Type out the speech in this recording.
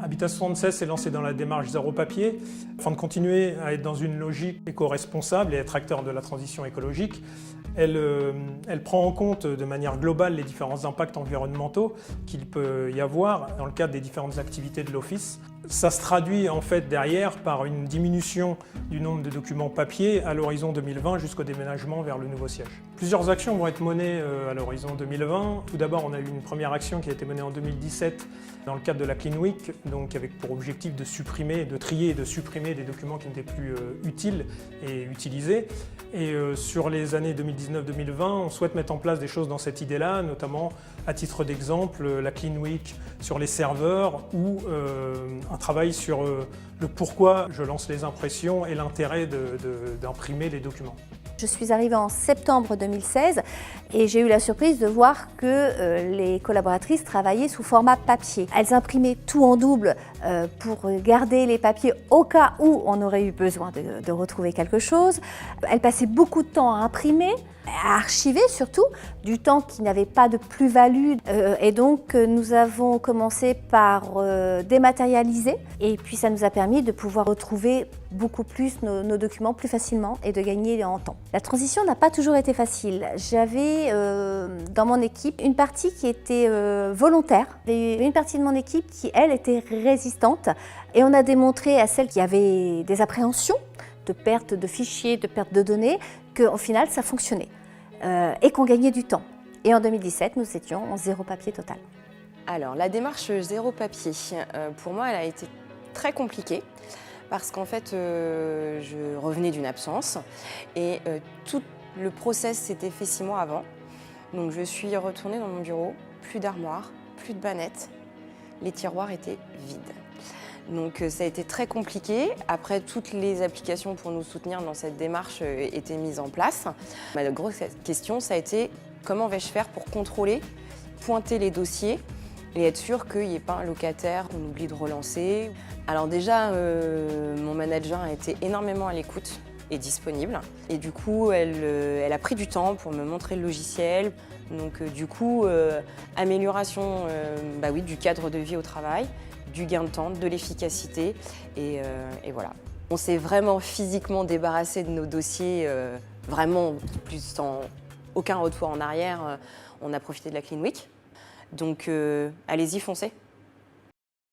Habitat 76 s'est lancé dans la démarche zéro papier afin de continuer à être dans une logique éco-responsable et être acteur de la transition écologique. Elle prend en compte de manière globale les différents impacts environnementaux qu'il peut y avoir dans le cadre des différentes activités de l'Office. Ça se traduit en fait derrière par une diminution du nombre de documents papier à l'horizon 2020 jusqu'au déménagement vers le nouveau siège. Plusieurs actions vont être menées à l'horizon 2020. Tout d'abord, on a eu une première action qui a été menée en 2017 dans le cadre de la Clean Week, donc avec pour objectif de supprimer, de trier et de supprimer des documents qui n'étaient plus utiles et utilisés. Et sur les années 2019-2020, on souhaite mettre en place des choses dans cette idée-là, notamment à titre d'exemple la Clean Week sur les serveurs ou un travail sur le pourquoi je lance les impressions et l'intérêt d'imprimer les documents. Je suis arrivée en septembre 2016 et j'ai eu la surprise de voir que les collaboratrices travaillaient sous format papier. Elles imprimaient tout en double pour garder les papiers au cas où on aurait eu besoin de retrouver quelque chose. Elles passaient beaucoup de temps à imprimer, à archiver surtout, du temps qui n'avait pas de plus-value. Et donc nous avons commencé par dématérialiser et puis ça nous a permis de pouvoir retrouver beaucoup plus nos documents plus facilement et de gagner en temps. La transition n'a pas toujours été facile. J'avais dans mon équipe une partie qui était volontaire et une partie de mon équipe qui, elle, était résistante. Et on a démontré à celles qui avaient des appréhensions de perte de fichiers, de perte de données, qu'au final, ça fonctionnait et qu'on gagnait du temps. Et en 2017, nous étions en zéro papier total. Alors, la démarche zéro papier, pour moi, elle a été très compliquée. Parce qu'en fait, je revenais d'une absence et tout le process s'était fait 6 mois avant. Donc je suis retournée dans mon bureau, plus d'armoire, plus de bannettes, les tiroirs étaient vides. Donc ça a été très compliqué. Après, toutes les applications pour nous soutenir dans cette démarche étaient mises en place. Ma grosse question, ça a été comment vais-je faire pour contrôler, pointer les dossiers et être sûr qu'il n'y ait pas un locataire qu'on oublie de relancer. Alors déjà, mon manager a été énormément à l'écoute et disponible. Et du coup, elle a pris du temps pour me montrer le logiciel. Donc du coup, amélioration oui, du cadre de vie au travail, du gain de temps, de l'efficacité. Et voilà. On s'est vraiment physiquement débarrassé de nos dossiers, vraiment plus sans aucun retour en arrière. On a profité de la Clean Week. Donc allez-y, foncez.